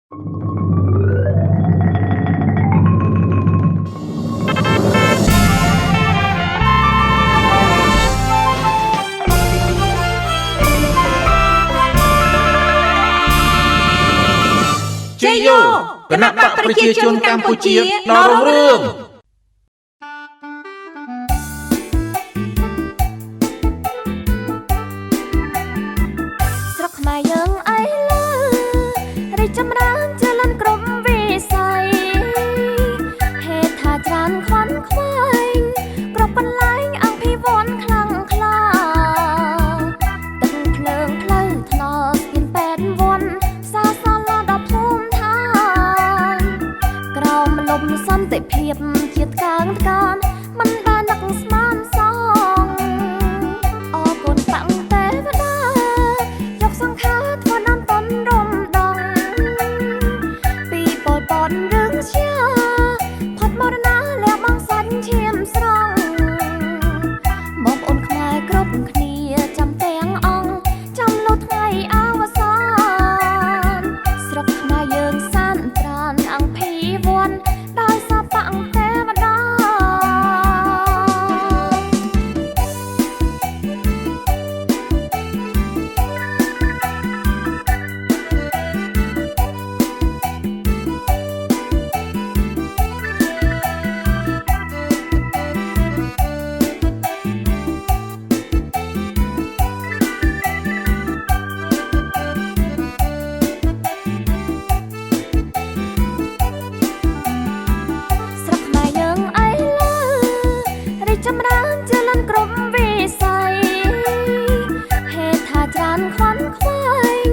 ជ័យយោគណៈបកប្រជាជនកម្ពុជាដល់រុងរឿងស្រុកខ្មែរយើងអីលើរីកចម្រើនចលនក្រុមវិស័យហេតុថាច្រើនខន់ខ្វែងគ្រប់បន្លែងអង្គភិវឌ្ឍខ្លាំងក្លាទឹកភ្លើងផ្លូវថ្នល់ស្ពានពេទ្យវ័នផ្សារសាលាដល់ភូមិឋានក្រោមលំសន្តិភាពជាតិកាងកានមិនដែលនឹកស្មានសងអរគុណតាំងទេវតាយកសង្ខារធ្វើដំតន់រំដងពីពលពតរឿងជាផុតមរណាលះបង់សាច់ឈាមស្រង់បងប្អូនខ្មែរគ្រប់គ្នាចាំទាំងអង្គចាំលុះថ្ងៃអវសានស្រុកខ្មែរយើងសានត្រានអង្គភិវឌ្ឍដោយសារតាំងទេវតាចម្រើនចលនក្រុមវិស័យហេតុថាច្រើនខន់ខ្វែង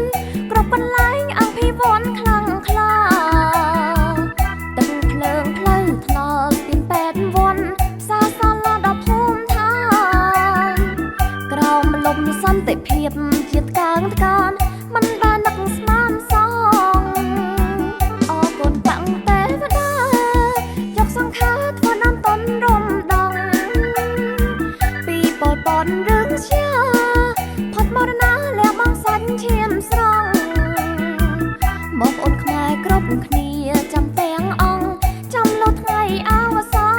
គ្រប់បន្លែងអង្គភិវឌ្ឍខ្លាំងក្លាទឹកភ្លើងផ្លូវថ្នល់ស្ពានពេទ្យវ័នផ្សារសាលាដល់ភូមិឋានក្រោមលំសន្តិភាពជាតិកាងកានមិនដែលនឹកស្មានសងអរគុណតាំងទេវតាយកសង្ខារធ្វើដំតន់រំដងពលពតរឿងជាផុតមរណាលះបង់សាច់ឈាមស្រង់បងប្អូនខ្មែរគ្រប់គ្នាចាំទាំងអង្គចាំលុះថ្ងៃអវសា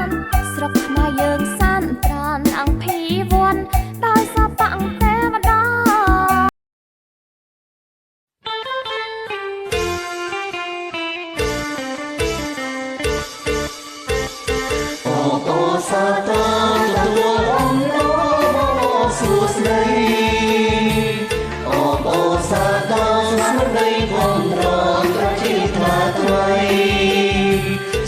នស្រុកខ្មែរយើងសានត្រានអង្គភិវឌ្ឍដោយសារតាំងទេវតា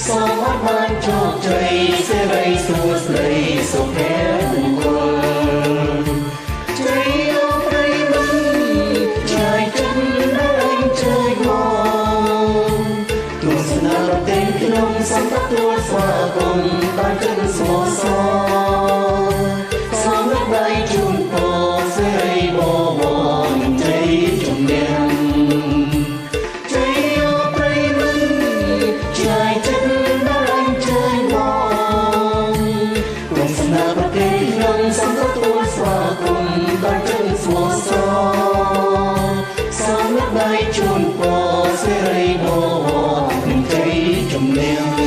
សូមអរបានជោគជ័យសេរីសួស្តីសុភមង្គលជ័យយោប្រិយមិត្តជ័យចិននិងជ័យមកទស្សនាប្រទេសក្នុងសន្តិទូលស្វាគមន៍បានចិនស្មោះសរសូមលើកដៃជូនពរសេរីបវរនិងជ័យជំនះជូនពរសេរីបវរនិងជ័យជំនះ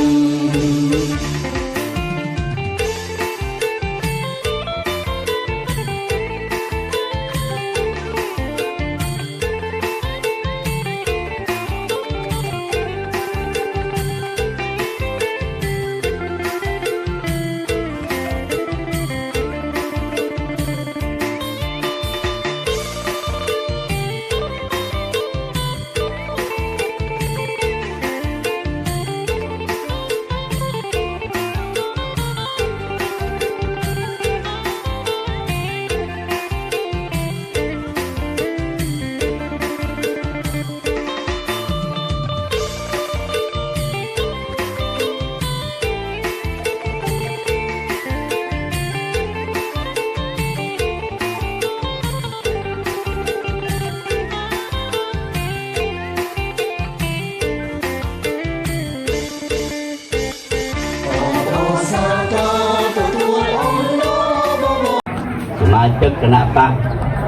ទឹកគណៈបក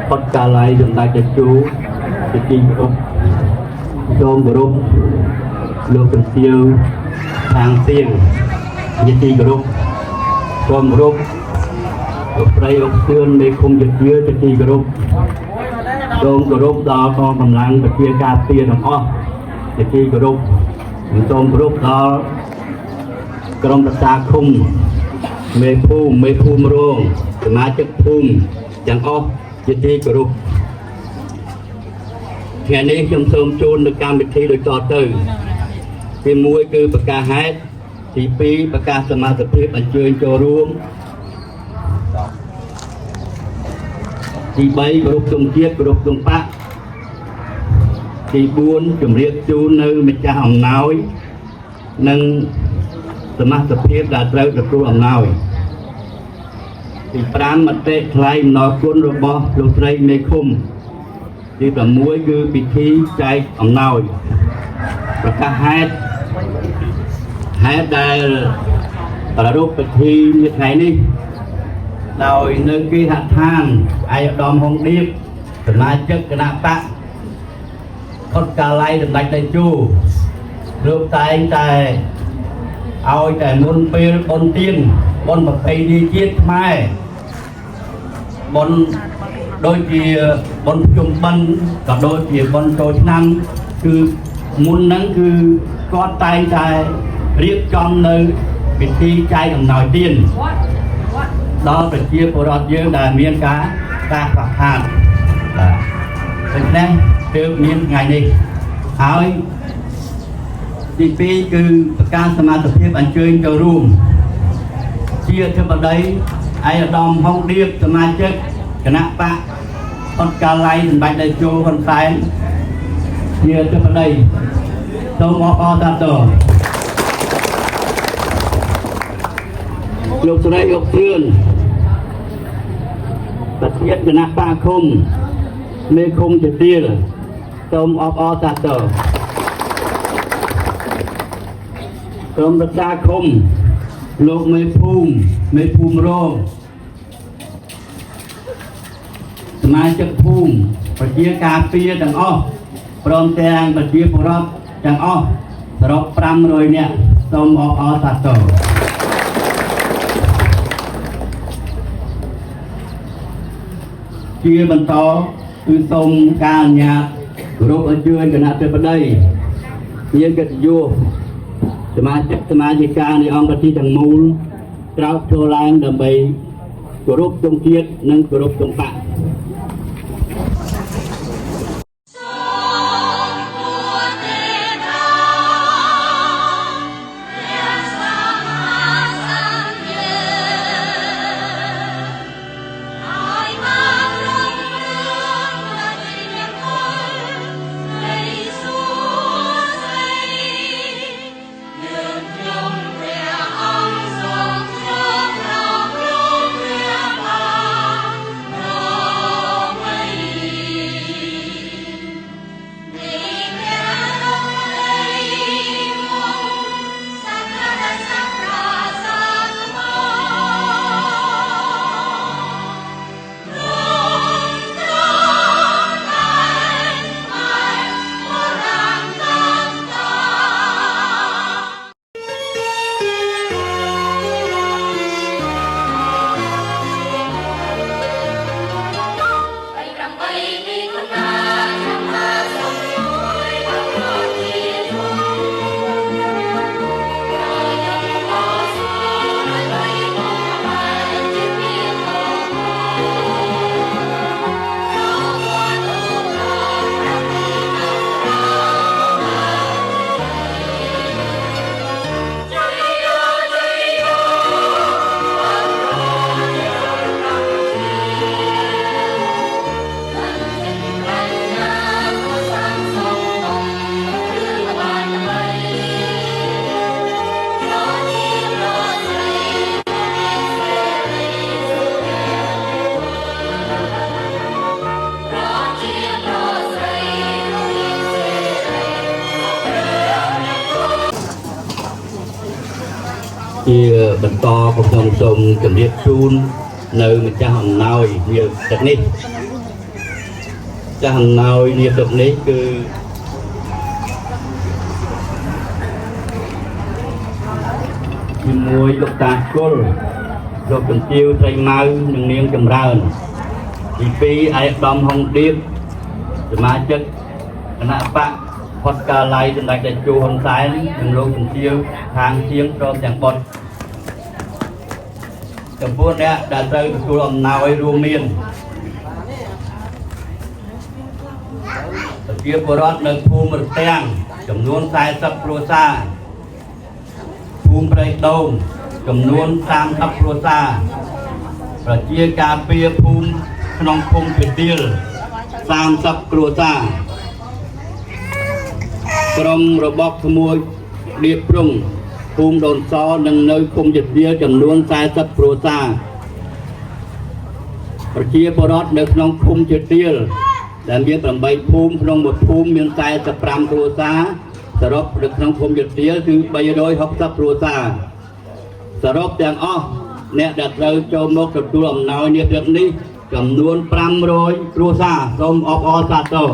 ផុតកាល័យសម្ដេចតេជោជាទីគោរព សូមគោរពលោកជំទាវខាងសៀងជាទីគោរពសូមគោរពលោកស្រីអុកសឿននៃគុំជាទីគោរពសូមគោរពដល់កងកម្លាំងប្រជាការពារទាំងអស់ជាទីគោរពសូមគោរពដល់ក្រុមប្រឹក្សាឃុំមេភូមិរងសមាជិកភូមិទាំងអស់ជាទីគោរពថ្ងៃនេះខ្ញុំសូមជូននៅកម្មវិធីដូចតទៅទី1គឺប្រកាសហេតុទី2ប្រកាសសមាជិកភាពអញ្ជើញចូលរួមទី3គោរពទង់ជាតិគោរពទង់បកទី4ជម្រាបជូននៅម្ចាស់អំណោយនិងសមាជិកភាពដែលត្រូវទទួលអំណោយទី5មតិថ្លែងអំណរគុណរបស់លោកស្រីមេឃុំទី6គឺពិធីចែកអំណោយប្រកាសហេតុដែលប្រារព្ធពិធីនាថ្ងៃនេះដោយនៅគេហដ្ឋានឯកឧត្តមហុងឌៀបសមាជិកគណៈបកអត់កាល័យសម្ដេចតេជោលោកតែងតែឲ្យតែមុនពេលបុណ្យទានបុណ្យប្រពៃណីជាតិខ្មែរបុណ្យដូចជាបុណ្យជុំបិណ្ឌក៏ដូចជាបុណ្យចូលឆ្នាំគឺមុនហ្នឹងគឺគាត់តែងតែរៀបចំនៅពិធីចែកអំណោយទានដល់ប្រជាពលរដ្ឋយើងដែលមានការខ្វះខាតបាទដូច្នេះទើបមានថ្ងៃនេះហើយទី2គឺប្រកាសសមាជិកភាពអញ្ជើញចូលរួមជាអធិបតីឯកឧត្តមហុងឌៀបសមាជិកគណៈបកអត់កាល័យសម្ដេចតេជោហ៊ុនសែនជាអធិបតីសូមអបអរសាទរលោកស្រីអុកសឿនប្រធានគណៈបកឃុំមេឃុំជាទៀលសូមអបអរសាទរក្រុមប្រឹក្សាឃុំលោកមេភូមិរងសមាជិកភូមិប្រជាការពារទាំងអស់ព្រមទាំងប្រជាពលរដ្ឋទាំងអស់សរុប500នាក់សូមអបអរសាទរជាបន្តគឺសូមការអនុញ្ញាតគោរពអញ្ជើញគណៈអធិបតីមានកិត្តិយសសមាជិកានៃអង្គការទាំងមូលក្រោកចូលឡើងដើម្បីគោរពទង់ជាតិនិងគោរពទង់បកជាបន្តខ្ញុំសូមជម្រាបជូននៅម្ចាស់អំណោយនាទឹកនេះចាស់អំណោយនាទឹកនេះគឺ ជាមួយលោកតាគុលលោកជំទាវត្រីម៉ៅនិងនាងចម្រើនទី2ឯកឧត្តមហុងឌៀបសមាជិកគណៈបកផុតកាឡៃសម្ដេចតេជោហ៊ុនសែននិងលោកជំទាវខាងជាងព្រមទាំងបុត្រចំពោះអ្នកដែលត្រូវទទួលអំណោយរួមមានប្រជាពលរដ្ឋនៅភូមិរទាំងចំនួន40គ្រួសារភូមិព្រៃដូងចំនួន30គ្រួសារប្រជាការពារភូមិក្នុងភូមិជាទៀល30គ្រួសារក្រុមរបស់ក្មួយដៀបព្រំភូមិដូនសនិងនៅភូមិជាទៀលចំនួន40គ្រួសារប្រជាពលរដ្ឋនៅក្នុងភូមិជាទៀលដែលមាន8ភូមិក្នុងមួយភូមិមាន45គ្រួសារសរុបនៅក្នុងភូមិជាទៀលគឺ360គ្រួសារសរុបទាំងអស់អ្នកដែលត្រូវចូលមកទទួលអំណោយនាពេលនេះចំនួន500គ្រួសារសូមអបអរសាទរ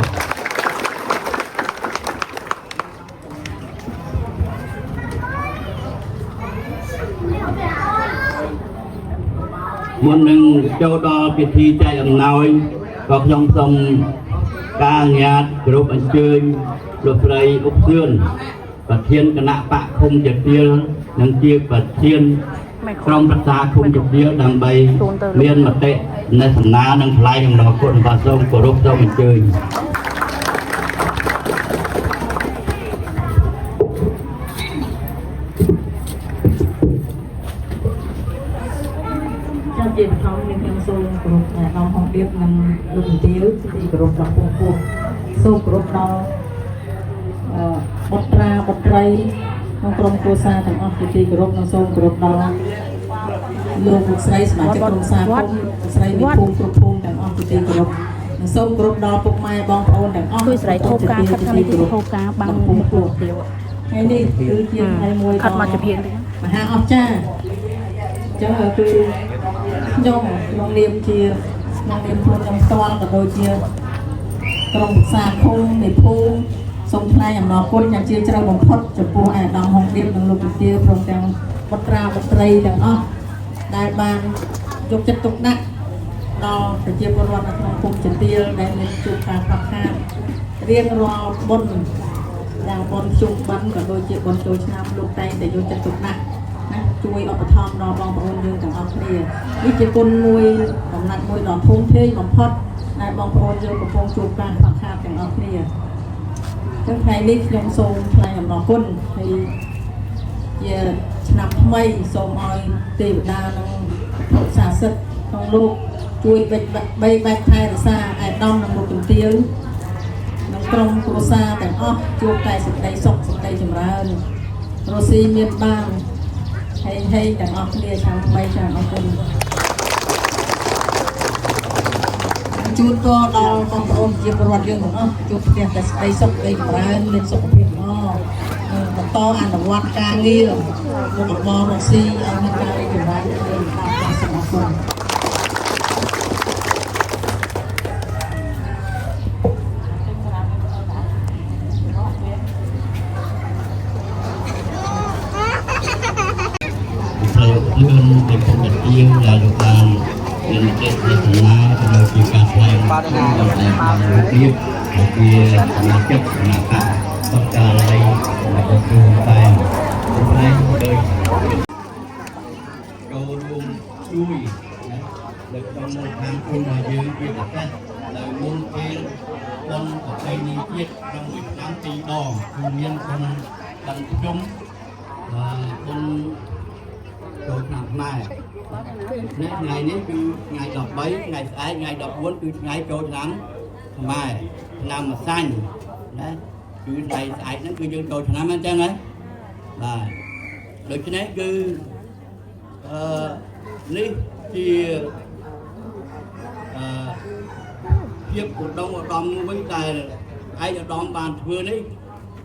មុននឹងចូលដល់ពិធីចែកអំណោយក៏ខ្ញុំសូមការអនុញ្ញាតគោរពអញ្ជើញលោកស្រីអុកសឿនប្រធានគណៈបកឃុំជាទៀលនិងជាប្រធានក្រុមប្រឹក្សាឃុំជាទៀលដើម្បីមានមតិនៃសំណើនិងថ្លែងអំណរគុណបាទសូមគោរពសូមអញ្ជើញជាបឋមមានខ្ញុំសូមគោរពដល់ហងឌៀបនិងលោកជំទាវទីគោរពដល់ពងសូមគោរពដល់បុត្រាបុត្រីក្នុងក្រុមគ្រួសារទាំងអស់ជាទីគោរពនិងសូមគោរពដល់លោកលោកស្រីសមាជិកក្រុមសារភូមិស្រីមានភូមិគ្រប់ភូមិទាំងអស់ជាទីគោរពនិងសូមគោរពដល់ពុកម៉ែបងប្អូនទាំងអស់គឺស្រីធូបការខិតខំទីហូបការបាំងពុំគ្រួទៀវថ្ងៃនេះគឺជាថ្ងៃមួយខិតមកជាមហាអស្ចារ្យចឹងគឺខ្ញុំក្នុងនាមជាក្នុងនាមខ្លួនខ្ញុំផ្ទាល់ក៏ដូចជាក្រុមប្រឹក្សាឃុំនៃភូមិសូមថ្លែងអំណរគុណយ៉ាងជ្រាលជ្រៅបំផុតចំពោះអាដាមហុងឌៀបនិងលោកជំទាវព្រមទាំងបុត្រាបុត្រីទាំងអស់ដែលបានយកចិត្តទុកដាក់ដល់ប្រជាពលរដ្ឋនៅក្នុងភូមិជាទៀលដែលមានជួបការខ្វះខាតរៀងរាល់បុណ្យយ៉ាងបុណ្យជុំបិណ្ឌក៏ដូចជាបុណ្យចូលឆ្នាំលោកតែងតែយកចិត្តទុកដាក់ជួយឧបត្ថម្ភដល់បងប្អូនយើងទាំងអស់គ្នានេះជាគុណមួយដំណាក់មួយដ៏ធំធេងបំផុតដែលបងប្អូនយើងកំពុងជួបការខ្វះខាតទាំងអស់គ្នាចឹងថ្ងៃនេះខ្ញុំសូមថ្លែងអំណរគុណហើយជាឆ្នាំថ្មីសូមឲ្យទេវតានិងពុទ្ធសាសនិកក្នុងលោកជួយបែកថែរក្សាឯកឧត្តមនិងលោកជំទាវនិងក្រុមគ្រួសារទាំងអស់ជួបតែសេចក្តីសុខសេចក្តីចម្រើនរស់ស៊ីមានបានហើយទាំងអស់គ្នាឆ្នាំថ្មីឆ្នាំអរគុណជូនពរដល់បងប្អូនជាពលរដ្ឋយើងទាំងអស់ជួបផ្ទះតែសេចក្តីសុខសេចក្តីចម្រើនមានសុខភាពល្អបន្តអនុវត្តការងារមុខរបររកស៊ីឲ្យមានការរីកចម្រើនទៅតាមការសូមអរគុណលឿនទៅពុទ្ធទាវដែលលោកបានមានមតិទេសនាទៅលើជាការថ្លែងបាទដល់តែបានរូបភាពជាសមាជិកគណៈបកបកកាឡៃរបស់គ្រូតែព្រៃដោយចូលរួមជួយនៅក្នុងមូលដ្ឋានគុណរបស់យើងជាពិសេសនៅមុនពេលបុណ្យប្រពៃណីជាតិក្នុងមួយឆ្នាំ2ដងគឺមានបុណ្យដល់ខ្ញុំបុណ្យចូលឆ្នាំខ្មែរថ្ងៃនេះគឺថ្ងៃ13ថ្ងៃស្អែកថ្ងៃ14គឺថ្ងៃចូលឆ្នាំខ្មែរឆ្នាំម្សាញ់ណាគឺថ្ងៃស្អែកហ្នឹងគឺយើងចូលឆ្នាំហ្នឹងអញ្ចឹងហ៎បាទដូច្នេះគឺនេះជាភាពឧត្តមឧត្តមមួយដែលឯកឧត្តមបានធ្វើនេះ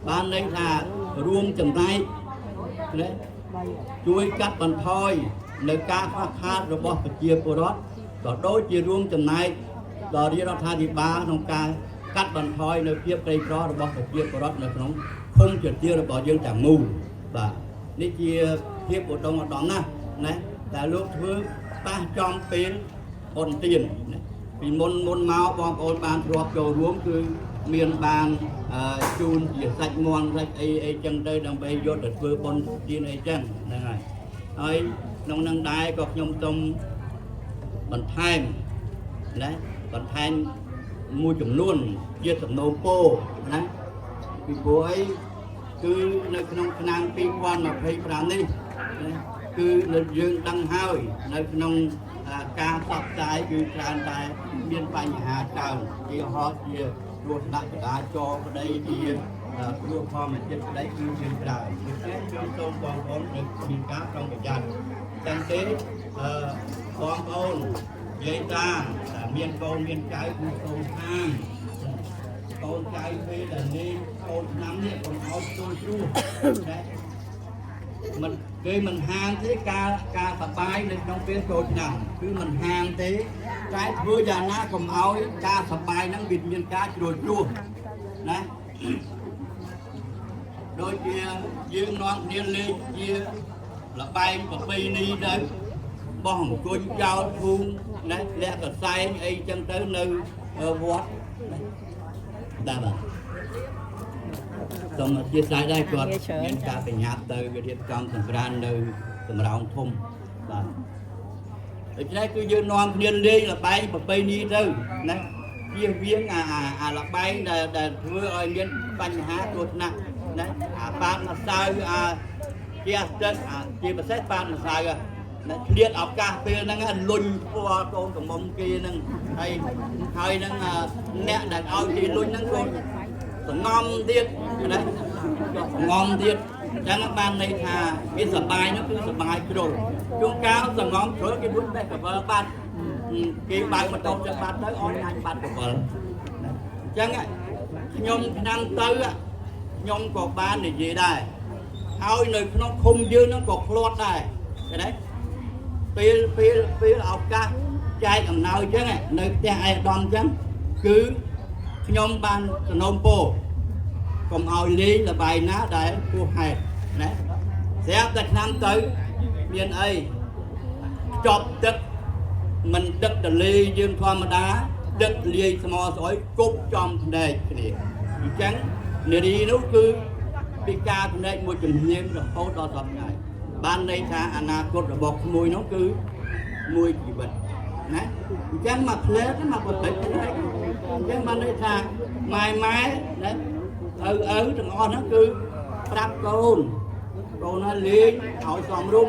បានន័យថារួមចំណែកណាជួយកាត់បន្ថយនៅការខ្វះខាតរបស់ប្រជាពលរដ្ឋក៏ដូចជារួមចំណែកដល់រាជរដ្ឋាភិបាលក្នុងការកាត់បន្ថយនៅភាពក្រីក្ររបស់ប្រជាពលរដ្ឋនៅក្នុងភូមិជាទៀលរបស់យើងទាំងមូលបាទនេះជា ភាពឧត្តមឧត្តមណាស់ណាតែលោកធ្វើប៉ះចំពេលបុណ្យទានពីមុនមកបងប្អូនបានរាប់ចូលរួមគឺមានបានជូនជាសាច់មាន់សាច់អីចឹងទៅដើម្បីយកទៅធ្វើបុណ្យទានអីចឹងហ្នឹងហើយក្នុងនឹងដែរក៏ខ្ញុំសូមបន្ថែមណាបន្ថែមមួយចំនួនជាសំណូមពរណាពីព្រោះអីគឺនៅក្នុងឆ្នាំ2025នេះគឺយើងដឹងហើយនៅក្នុងការផ្សព្វផ្សាយគឺច្រើនតែមានបញ្ហាច្រើនជាហោចជាគ្រោះថ្នាក់ចរាចរណ៍ប្តីជាគ្រោះធម្មជាតិប្តីគឺយើងច្រើនដូច្នេះខ្ញុំសូមបងប្អូនត្រូវមានការប្រុងប្រយ័ត្នទាំងទេបងប្អូននិយាយថាមានកូនមានចៅគឺសូមហាមកូនចៅពេលដែលលេងកូនឆ្នាំនេះកុំឲ្យចូលជ្រោះមិនគេមិនហាងទេការសបាយនៅក្នុងពេលចូលឆ្នាំគឺមិនហាងទេតែធ្វើយ៉ាងណាកុំឲ្យការសបាយហ្នឹងវាមានការជ្រួលជ្រោះណាដូចជាយើងនាំគ្នាលេងជាលបែងប្រពៃណីទៅបោះអង្គុយចោលភូមិណាលាក់កសែងអីចឹងទៅនៅវត្តដែរបាទសូមអធិស្ឋានដែរគាត់មានការប្រញាប់ទៅរៀបចំសង្ក្រាននៅសម្រោងធំបាទដូច្នេះគឺយើងនាំគ្នាលេងលបែងប្រពៃណីទៅណាជៀសវាងអាលបែងដែលធ្វើឲ្យមានបញ្ហាគ្រោះថ្នាក់ណាអាប៉ាតម្សៅជាទឹកជាពិសេសប៉ាតម្សៅណាឆ្លៀតឱកាសពេលហ្នឹងលុញពណ៌កូនកំមុំគេហ្នឹងហើយហ្នឹងអ្នកដែលឲ្យគេលុញហ្នឹងក៏សងំទៀតណាសងំទៀតចឹងបានន័យថាវាសបាយនោះគឺសបាយជ្រុលជួនកាលសងំជ្រុលគេលុញបេះកវលបាត់គេបើកម៉ូតូចិត្តបាត់ទៅអត់អាចបាត់កវលអញ្ចឹងខ្ញុំឆ្នាំទៅខ្ញុំក៏បាននិយាយដែរហើយនៅក្នុងឃុំយើងហ្នឹងក៏ផ្លាត់ដែរឃើញទេពេលឱកាសចែកអំណោយអញ្ចឹងនៅផ្ទះឯកឧត្តមអញ្ចឹងគឺខ្ញុំបានសំណូមពរកុំឲ្យលេងលបាយណាដែលពោះហេតុណាស្រាប់តែឆ្នាំទៅមានអីចប់ទឹកមិនទឹកទលេយើងធម្មតាទឹកលាយស្មោស្អុយគប់ចំភ្នែកគ្នាអញ្ចឹងនារីនោះគឺពីការភ្នែកមួយជំនាញរហូតដល់សពថ្ងៃបានន័យថាអនាគតរបស់ក្មួយនោះគឺមួយជីវិតណាអញ្ចឹងមកផ្លែមកបតិចហ្នឹងអញ្ចឹងបានន័យថាម៉ែណាទាំងអស់ហ្នឹងគឺប្រាប់កូនណាលេងឲ្យសំរុំ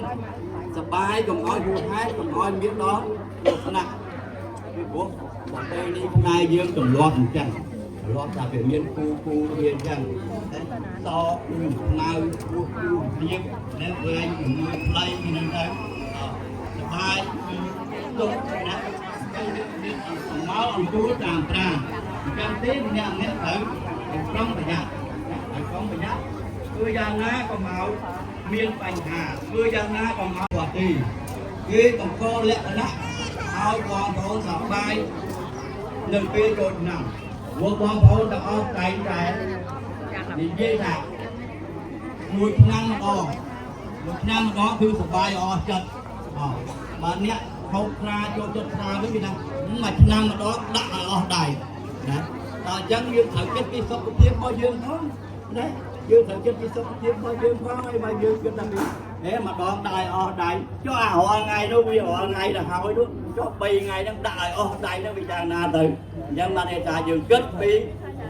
សបាយកុំឲ្យហួសហេតុកុំឲ្យមានដល់គ្រោះថ្នាក់ពីព្រោះប្រពៃណីខ្មែរយើងទម្លាប់អញ្ចឹងទម្លាប់ថាវាមានគូវាអញ្ចឹងតែតគឺខ្មៅព្រោះព្រៀបនៅវែងជាមួយផ្លៃហ្នឹងទៅសបាយគឺទុកណាមកអង្គុយតាមប្រាំអញ្ចឹងទេអ្នកត្រូវប្រុងប្រយ័ត្នធ្វើយ៉ាងណាក៏មកមានបញ្ហាធ្វើយ៉ាងណាក៏មកវត្តទីគេបង្កលក្ខណៈឲ្យបងប្អូនសប្បាយនៅពេលចូលឆ្នាំព្រោះបងប្អូនទាំងអស់តែងតែនិយាយថាមួយឆ្នាំម្ដងគឺសប្បាយអស់ចិត្តបើអ្នកខុសខ្លាចូលចិត្តខ្លាវិញគេថាមួយឆ្នាំម្ដងដាក់ឲ្យអស់ដៃណាដល់អញ្ចឹងយើងត្រូវគិតពីសុខភាពរបស់យើងផងណាយើងត្រូវគិតពីសុខភាពរបស់យើងផងហើយបើយើងគិតថាម្ដងដាក់ឲ្យអស់ដៃចុះអារាល់ថ្ងៃនោះវារាល់ថ្ងៃទៅហើយនោះចុះ3ថ្ងៃហ្នឹងដាក់ឲ្យអស់ដៃហ្នឹងវាយ៉ាងណាទៅអញ្ចឹងបានន័យថាយើងគិតពី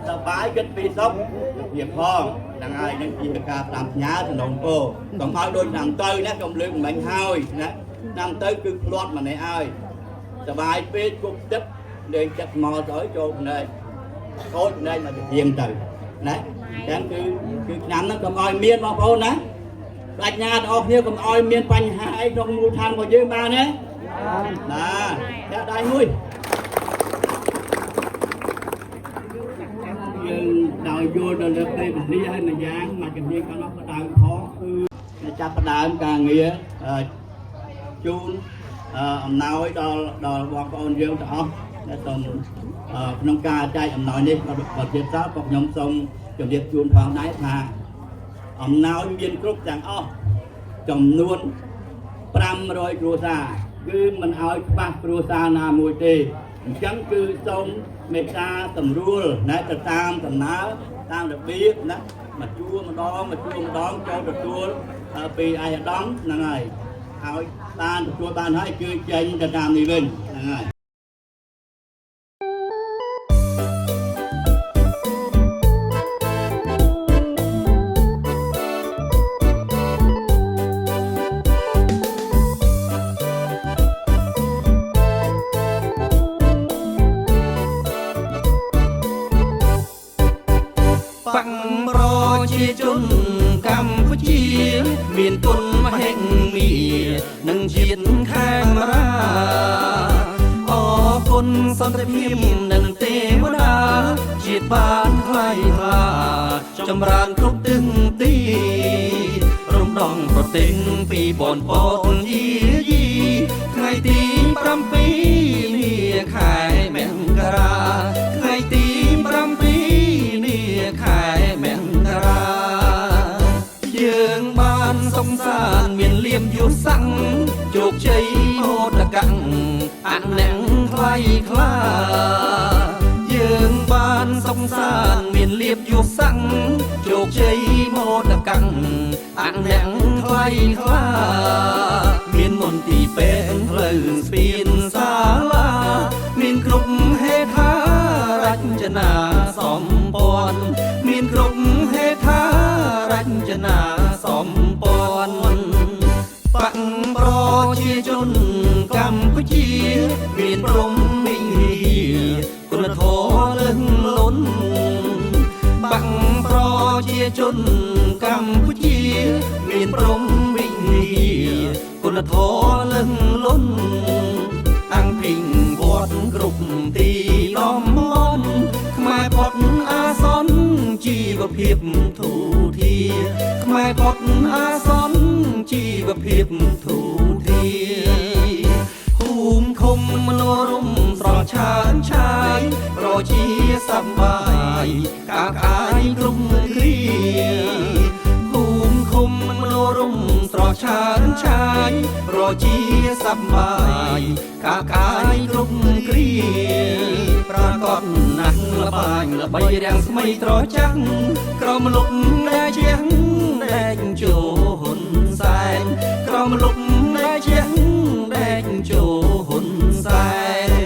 សបាយគិតពីសុខភាពផងហ្នឹងហើយនឹងជាការតាមផ្ញើសំណូមពរកុំឲ្យដូចឆ្នាំទៅណាកុំលើកមិញហើយណាឆ្នាំទៅគឺផ្លាត់ម្នាក់ហើយសបាយពេកគប់ទឹកលេងចិត្តមកទៅចូលភ្នែកខូចភ្នែកមកជាងទៅណាអញ្ចឹងគឺឆ្នាំហ្នឹងកុំឲ្យមានបងប្អូនណាប្រាជ្ញាទាំងអស់គ្នាកុំឲ្យមានបញ្ហាអីក្នុងមូលដ្ឋានរបស់យើងបានទេណាចាក់ដៃមួយយើងដោយយល់ទៅលើពេលវេលាហើយម្យ៉ាងមកជំនាញខាងនោះក៏ដើមផងគឺចាប់ផ្ដើមការងារជូនអំណោយដល់បងប្អូនយើងទាំងអស់ដែលសូមក្នុងការចែកអំណោយនេះក៏ទៀតសោះក៏ខ្ញុំសូមជម្រាបជូនផងដែរថាអំណោយមានគ្រប់ទាំងអស់ ចំនួន500គ្រួសារគឺមិនឲ្យខ្វះគ្រួសារណាមួយទេអញ្ចឹងគឺសូមមេត្តាសម្រួលណាទៅតាមដំណើរតាមរបៀបណាមកជួម្ដងចូលទទួលពីអាយដាមហ្នឹងហើយឲ្យបានទទួលបានហើយគឺចេញទៅតាមនេះវិញហ្នឹងហើយ ប្រជាជនកម្ពុជាមានគុណមហិមានិងជាតិខេមរាអរគុណសន្តិភាពនិងទេវតាជាតិបានថ្លៃថ្លាចម្រើនគ្រប់ទិសទីរំដងប្រទេសពីបនពតយាយីថ្ងៃទី7នាខែមករាថ្ងៃទី7នាខែមករាយើងបានសុខសាន្តមានលៀមយុស័ក្តិជោគជ័យមោទកៈអនាងថ្លៃថ្លាយើងបានសុខសាន្តមានលៀបយុស័ក្តិជោគជ័យមោទកៈអនាងថ្លៃថ្លាមានមន្ទីរពេទ្យផ្លូវស្ពានសាលាមានគ្រប់ហេដ្ឋារចនាសម្ព័ន្ធមានគ្រប់ហេដ្ឋារចនាសម្ព័ន្ធបកប្រជាជនកម្ពុជាមានព្រំវិហារគុណធម៌លឹងលន់បកប្រជាជនកម្ពុជាមានព្រំវិហារគុណធម៌លឹងលន់អង្គភិងវត្តគ្រប់ទីដំមន់ខ្មែរផុតអាសន្នជីវភាពទូធាខ្មែរផុតអាសន្នជីវភាពទូធាភូមិឃុំមនោរម្យស្រស់ឆើនឆាយប្រជាសប្បាយកាកាយគ្រប់គ្រាភូមិឃុំមនោរម្យស្រស់ឆើនឆាយប្រជាសប្បាយកាកាយគ្រប់គ្រាប្រកបណាស់ល្បាញល្បីរាំងស្មីត្រចាំងក្រមលុកដែលជាងដែកជោហ៊ុនសែនក្រមលុកដែលជាងដែកជោហ៊ុនសែន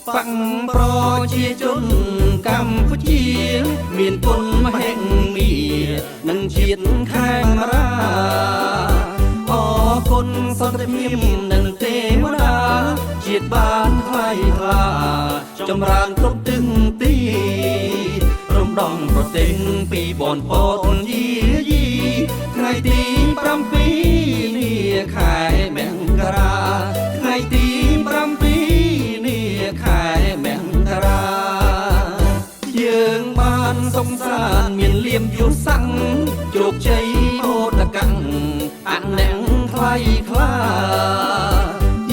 បកប្រជាជនកម្ពុជាមានគុណមហិមានិងជាតិខេមរាអរគុណសន្តិភាពនិងទេវតាជាតិបានថ្លៃថ្លាចម្រើនគ្រប់ទិសទីរំដងប្រទេសពីបនពតយាយីថ្ងៃទី7នាខែមករាថ្ងៃទី7នាខែមករាយើងបានសុខសាន្តមានលៀមយុស័ក្តិជោគជ័យមោទកៈអនាងថ្លៃថ្លា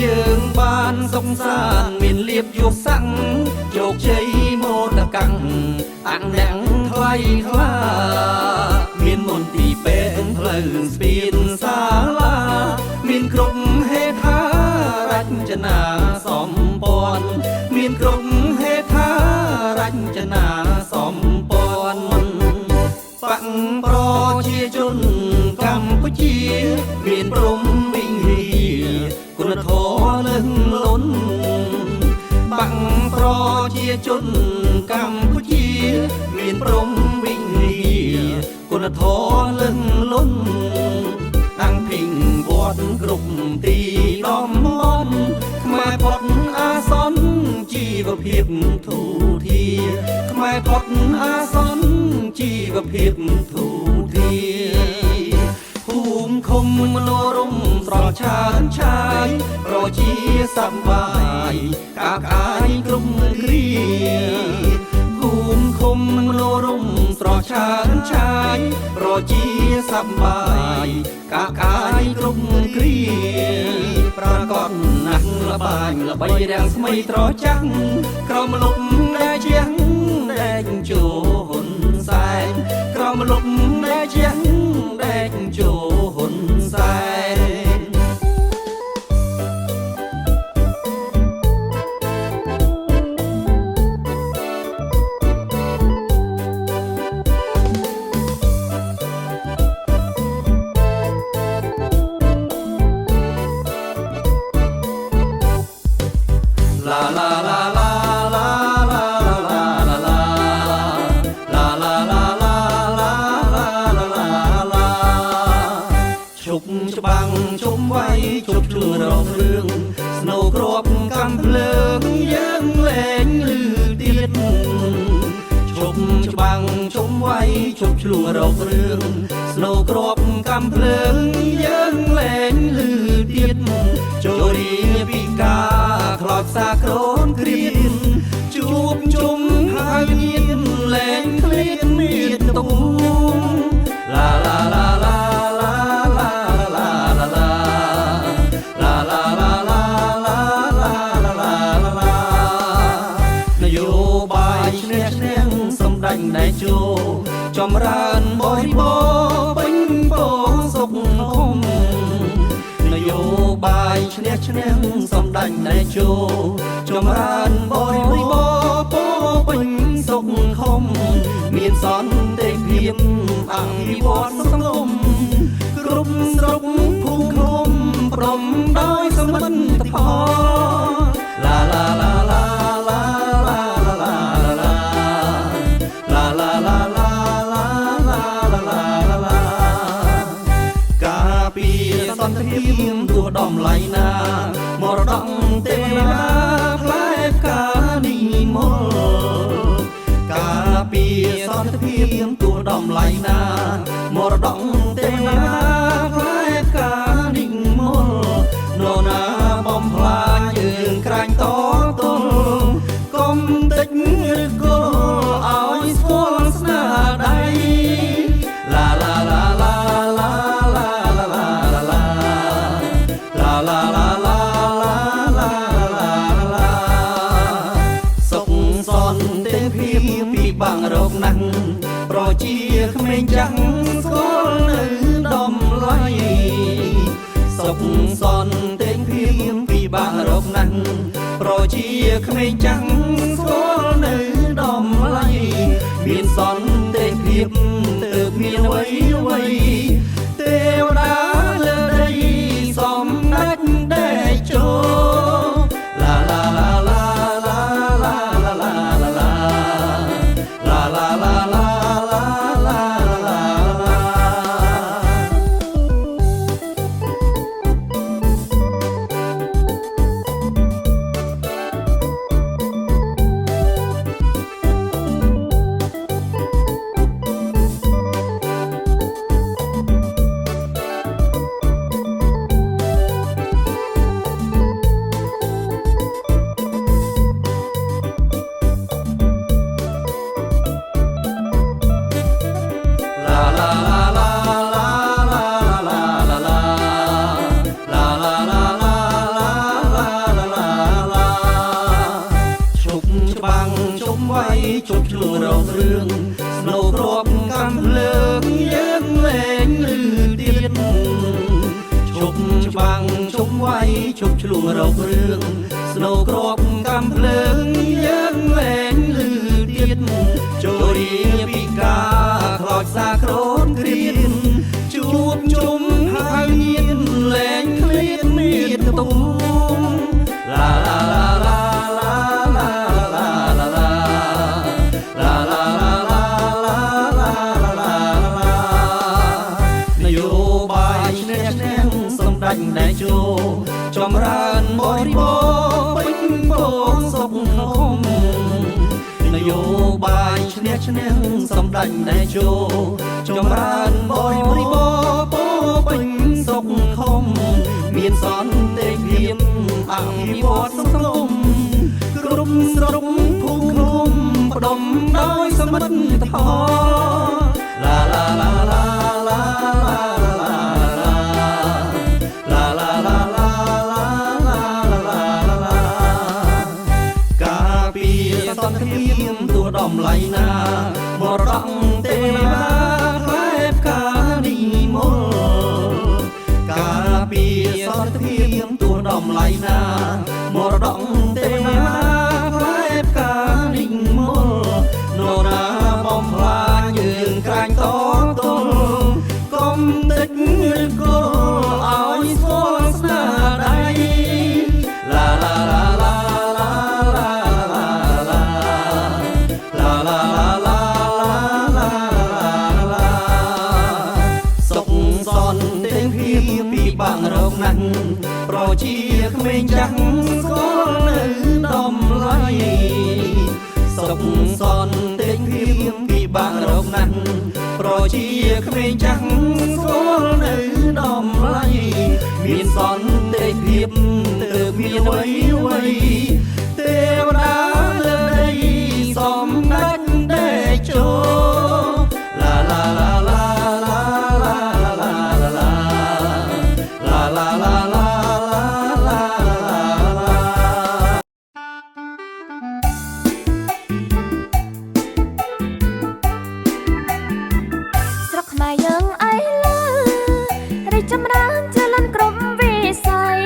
យើងបានសុខសាន្តមានលៀបយុស័ក្តិជោគជ័យមោទកៈអនាងថ្លៃថ្លាមានមន្ទីរពេទ្យផ្លូវស្ពានសាលាមានគ្រប់ហេដ្ឋារចនាសម្ព័ន្ធមានគ្រប់ហេដ្ឋារចនាសម្ព័ន្ធបកប្រជាជនកម្ពុជាមានព្រំវិហារគុណធម៌លឹងលន់បកប្រជាជនកម្ពុជាមានព្រំវិហារគុណធម៌លឹងលន់អង្គភិងវត្តគ្រប់ទីដំមន់ខ្មែរផុតអាសន្នជីវភាពទូធាខ្មែរផុតអាសន្នជីវភាពទូធាភូមិឃុំមនោរម្យស្រស់ឆើនឆាយប្រជាសប្បាយកាកាយគ្រប់គ្រាភូមិឃុំមនោរម្យ ស្រស់ឆើនឆាយប្រជាសប្បាយកាកាយគ្រប់គ្រាប្រកបណាស់ល្បាញល្បីរាំងស្មីត្រចាំងក្រមលុបដែលជាងដែកជូនសែនក្រមលុបដែលជាងដែកជូនសែនLa la la la la la la la la la la la la la la la ជប់ច្បាំងជុំវៃជប់ជួររងរឿងស្នូគ្រាប់កំភ្លើងយើងលែងលឺទៀតជប់ច្បាំងជុំវៃជប់ជួររងរឿងស្នូគ្រាប់កំភ្លើងយើងលែងលឺទៀតចូលរៀនពីការខ្លោចសាក្រូនគ្រៀនជួបជុំហើយញៀនលែងឃ្លានមានទុំឡាឡាឡាឡាឡាឡាឡាឡាឡាឡាឡាឡាឡាឡានយោបាយឈ្នះឈ្នះសម្ដេចណែជោចម្រើនបរិបូរពេញពងសុខហុំនយោបាយឈ្នះឈ្នះសម្ដេចណែជោចម្រើនបរិបូរពោពេញសុខហុំមានសន្តិភាពអភិវឌ្ឍសង្គមគ្រប់ស្រុកភូមិឃុំព្រមដោយសមិទ្ធផលឡាឡាឡាឡាឡាឡាឡាឡាឡាឡាឡាឡាឡាការពីសន្តិភាពទោះដំឡៃណាមរតកទេវតាផ្លែផ្កានិមលការពីសន្តិភាពទោះដំឡៃណាមរតកទេវតាផ្លែផ្កានិមលនរណាបំផ្លាញយើងក្រាញ់តទល់កុំតិចឬគល់ឲ្យស្គាល់ស្នាដៃឡាឡាឡាឡាឡាឡាឡាឡាឡាឡាឡាឡាសុខសន្តិភាពពីបាំងរកណាស់ប្រជាក្មេងចាំងស្គាល់នៅដំឡៃសុខសន្តិភាពពីបាំងរកណាស់ប្រជាក្មេងចាំងស្គាល់នៅដំឡៃមានសន្តិភាពទើបមានអ្វីទេវតាលើដីសម្ដេចដែកជោឡាឡាឡាឡាឡាឡាឡាឡាឡាឡាឡាឡាឡាជប់ជួររងរឿងស្នូគ្រាប់កំភ្លើងយើងលែងលឺទៀតជប់ច្បាំងជុំវៃជប់ឆ្លួងរករឿងស្នូគ្រាប់កំភ្លើងយើងលែងលឺទៀតចូលរៀនពីការខ្លោចសាក្រូនគ្រៀនជួបជុំហើយញៀនលែងឃ្លានមានទុំឡាឡាឡាឡាឡាឡាឡានយោបាយឈ្នះឈ្នះសម្ដេចណែជោចម្រើនបរិបូរពេញពងសុខហុំនយោបាយឈ្នះឈ្នះសម្ដេចណែជោចម្រើនបរិបូរពោពេញសុខហុំមានសន្តិភាពអភិវឌ្ឍសង្គម គ្រប់ស្រុកភូមិឃុំផ្ដុំដោយសមិទ្ធផលឡាឡាឡាឡាឡាឡាឡាឡាឡាឡាការពារសន្តិភាពទួដំឡៃណាមរតកទេវតាផ្លែផ្កានិមលការពារសន្តិភាពទួដំឡៃណាមរតកទេវតាផ្លែផ្កានិមលនរណាបំផ្លាញយើងក្រាញ់តទល់កុំតិចឬគល់ឲ្យស្គាល់ស្នាដៃឡាឡាឡាឡាឡាឡាឡាឡាឡាឡាសុខសន្តិភាពពីបាំងរកណាស់ប្រជាក្មេងចាស់ស្គាល់នៅតម្លៃសុខសន្តិភាពពីបាំងរកណាស់ប្រជាក្មេងចាស់ស្គាល់នៅតម្លៃមានសន្តិភាពទើបមានអ្វីទេវតាលើដីសំដេចតេជោឡាឡាឡាឡាឡាឡាឡាឡាឡាឡាឡាឡាស្រុកខ្មែរយើងអីលើរីកចម្រើនជាលន់ក្រុមវិស័យ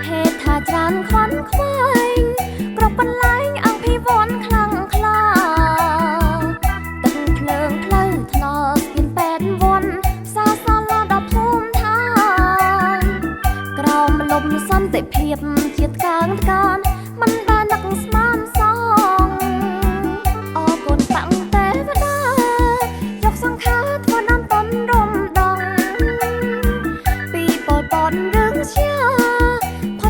ហេតុថាច្រើនខ្វាន់ខ្វាយគ្រប់បន្លែងអភិវឌ្ឍខ្លាំងក្លាទឹកភ្លើងផ្លូវថ្នល់ស្ពានពេទ្យវ័នផ្សារសាលាដល់ភូមិឋានក្រោមលំសន្តិភាពជាតិកាងកានមិនបាននឹកស្មានសងអរគុណតាំងទេវតាយកសង្ខារធ្វើដំតន់រំដងពីពលពតរ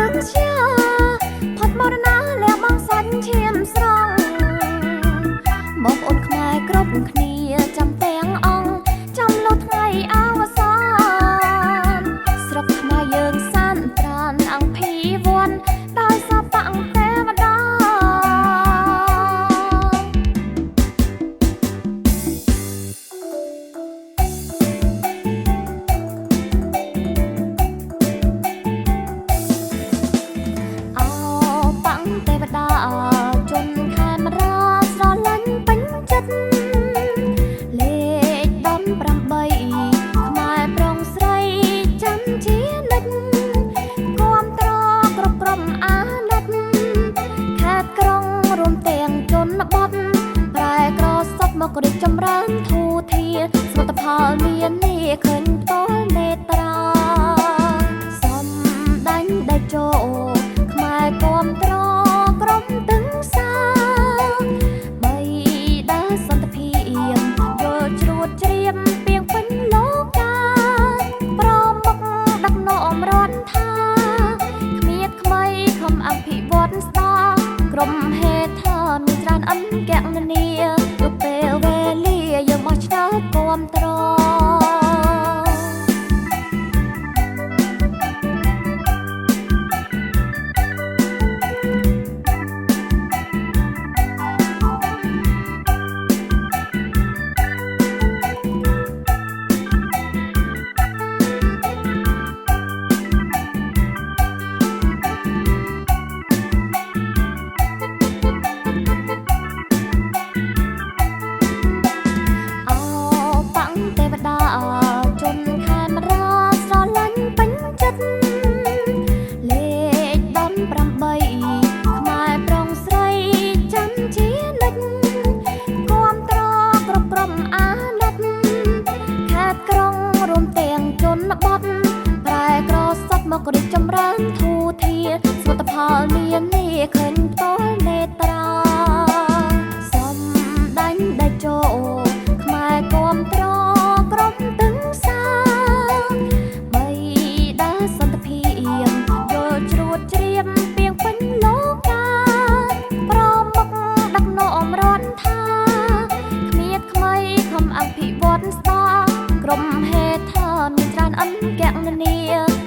ឿងជាផុតមរណាលះបង់សាច់ឈាមស្រង់បងប្អូនខ្មែរគ្រប់គ្នាចាំទាំងអង្គចាំលុះថ្ងៃអវសានស្រុកខ្មែរយើងសានត្រានអង្គភីវ័នដោយសារតាំងទេវតា មករីកចម្រើនធូរធារសមិទ្ធផលមាននេះឃើញផ្ទាល់នេត្រាសំដាញ់ដែលចូលខ្មែរគាំទ្រក្រុមទឹងសាបីដាសន្តិភាពយល់ជ្រួតជ្រាបពីងពេញលោកាប្រមុខដឹកនាំរដ្ឋថាគ្មានថ្មីខំអភិវឌ្ឍស្ដារក្រុមហេដ្ឋាមានច្រើនអន្តកនាទុកពេលវេលាយើងមកឆ្លើយគាំទ្រ ផលមាននេះឃើញតលនេត្រាសុំដាញ់ដាច់ចូលខ្មែរគាំទ្រក្រុមទឹងសាបីដាសន្តិភាពយល់ជ្រួតជ្រាបពីងពេញលោកាប្រមុខដឹកនាំរដ្ឋថាគ្មានថ្មីខំអភិវឌ្ឍស្ដារក្រុមហេដ្ឋាមានច្រើនអន្តកនា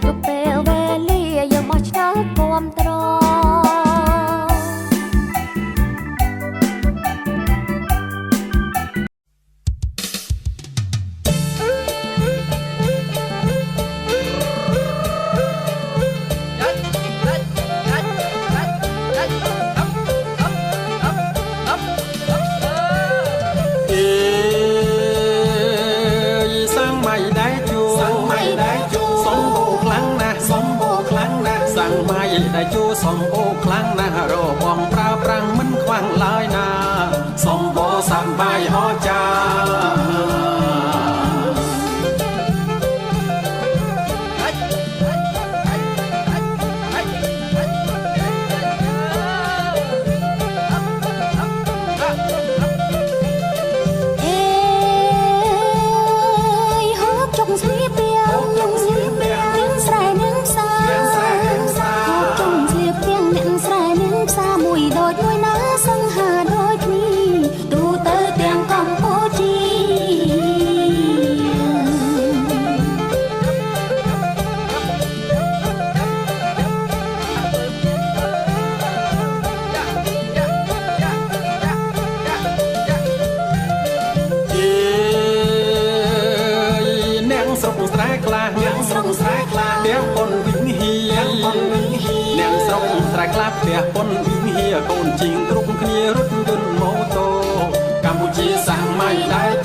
ទុកពេលវេលាយើងបោះឆ្នោតគាំទ្រได้จูสมโอครั้งนะรอมองปราปรังมันควังลายนาสมโบสัมใบหอจาក្លាប់ផ្ទះប៉ុនវិញហៀកូនជីងគ្រប់គ្នារត់យន្តម៉ូតូកម្ពុជាសម័យដែល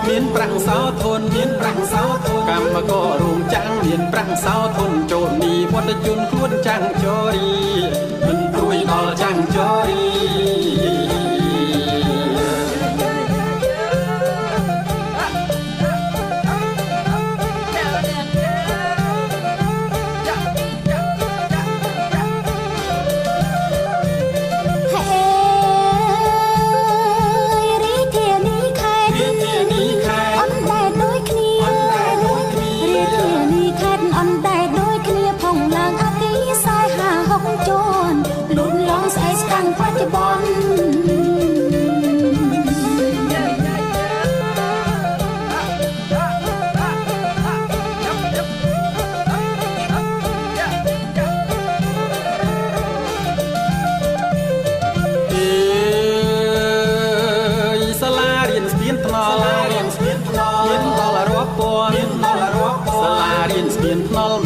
មានប្រាំងសោធនមានប្រាំងសោធនកម្មកររោងចក្រមានប្រាំងសោធនចូលនីវត្តជនខ្លួនចាំងចរីមិនព្រួយដល់ចាំងចរី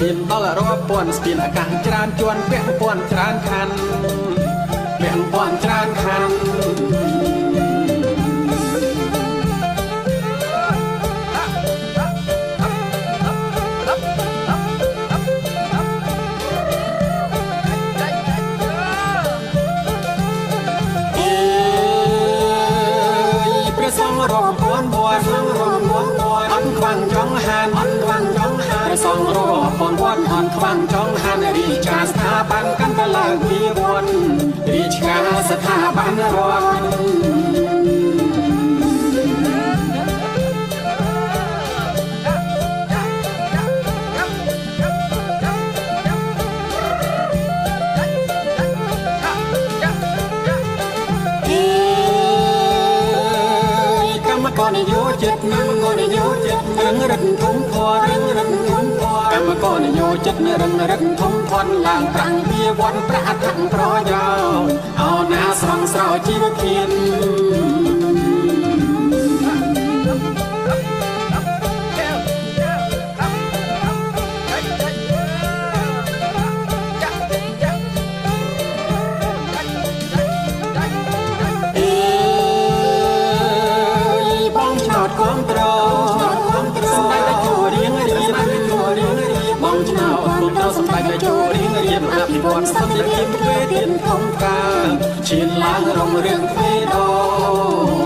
មានដល់រាប់ពាន់ស្ពានអាកាសច្រើនជាន់ពាក់ព័ន្ធច្រើនខណ្ឌពាក់ព័ន្ធច្រើនខណ្ឌព្រះសង្ឃរាប់ពាន់ពាន់អត់ខ្វាំងចង់ហានអត់ខ្វាំងចង់ហានសង្ឃរាប់ពាន់ពាន់អត់ខ្វាំងចង់ហានរាជការស្ថាប័នកាន់តែឡើងពីវត្តរាជការស្ថាប័នរដ្ឋនិយោជិតកម្មករនិយោជិត ងរឹកធំធွာរៀងរឹកធំធွာកម្មកនយោជិតរឹងរឹកធំធន់ឡើងប្រាំងវាវត្តប្រអត្ថប្រយោជន៍អោណាស្រងស្រោចជីវភាព អភិវឌ្ឍសន្តិភាពទ្វេទៀតធំការឈានឡើងរងរឿងទ្វេដង